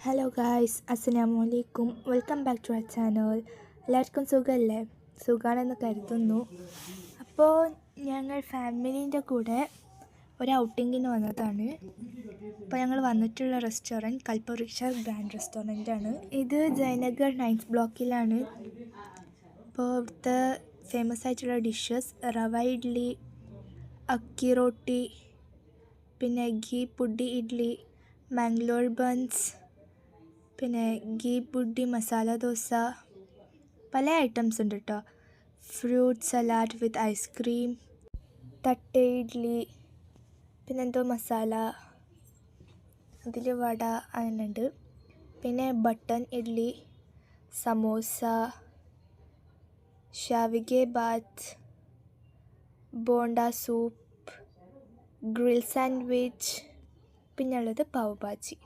Hello guys, അസ്സലാമു അലൈക്കും. Welcome back to our channel. എല്ലാവർക്കും സുഖമല്ലേ? സുഖമാണെന്ന് കരുതുന്നു. അപ്പോൾ ഞങ്ങൾ ഫാമിലീൻ്റെ കൂടെ ഒരു ഔട്ടിങ്ങിന് വന്നതാണ്. അപ്പോൾ ഞങ്ങൾ വന്നിട്ടുള്ള റെസ്റ്റോറൻറ്റ് കൽപ്പവൃക്ഷ ഗ്രാൻഡ് റെസ്റ്റോറൻറ്റാണ്. ഇത് ജയനഗർ 9th ബ്ലോക്കിലാണ്. അപ്പോൾ ഇവിടുത്തെ ഫേമസ് ആയിട്ടുള്ള ഡിഷസ് റവ ഇഡ്ഡലി, അക്കി റോട്ടി, പിന്നെ ഗീ പുഡി ഇഡ്ഡലി, മാംഗ്ലൂർ ബൺസ്, പിന്നെ ഗീ പുഡി മസാല ദോശ, പല ഐറ്റംസ് ഉണ്ട് കേട്ടോ. ഫ്രൂട്ട് സലാഡ് വിത്ത് ഐസ്ക്രീം, തട്ട് ഇഡ്ഡലി, പിന്നെന്തോ മസാല, അതിൽ വട അങ്ങനെയുണ്ട്. പിന്നെ button idli, samosa, shavige bath, bonda soup, grill sandwich, പിന്നെ ഉള്ളത് പാവ് ഭാജി.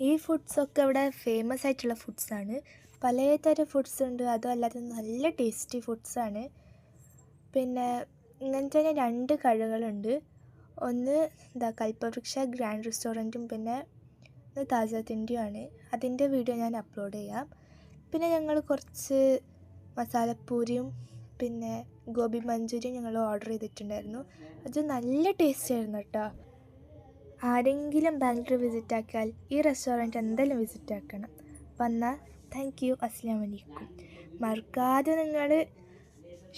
ഈ ഫുഡ്സൊക്കെ ഇവിടെ ഫേമസ് ആയിട്ടുള്ള ഫുഡ്സാണ്. പലതരം ഫുഡ്സ് ഉണ്ട്, അതും അല്ലാതെ നല്ല ടേസ്റ്റി ഫുഡ്സാണ്. പിന്നെ ഇങ്ങനത്തെ തന്നെ 2 കടകളുണ്ട്. ഒന്ന് കൽപ്പവൃക്ഷ ഗ്രാൻഡ് റെസ്റ്റോറൻറ്റും പിന്നെ താജ തിണ്ടിയുമാണ്. അതിൻ്റെ വീഡിയോ ഞാൻ അപ്ലോഡ് ചെയ്യാം. പിന്നെ ഞങ്ങൾ കുറച്ച് മസാലപ്പൂരിയും പിന്നെ ഗോബി മഞ്ചൂരിയും ഞങ്ങൾ ഓർഡർ ചെയ്തിട്ടുണ്ടായിരുന്നു. അത് നല്ല ടേസ്റ്റ് ആയിരുന്നു കേട്ടോ. ആരെങ്കിലും ബാംഗ്ലൂർ വിസിറ്റ് ആക്കിയാൽ ഈ റെസ്റ്റോറൻറ്റ് എന്തായാലും വിസിറ്റ് ആക്കണം. വന്നാൽ താങ്ക് യു. അസ്സലാമു അലൈക്കും. മറക്കാതെ നിങ്ങൾ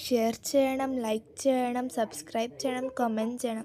ഷെയർ ചെയ്യണം, ലൈക്ക് ചെയ്യണം, സബ്സ്ക്രൈബ് ചെയ്യണം, കമൻറ്റ് ചെയ്യണം.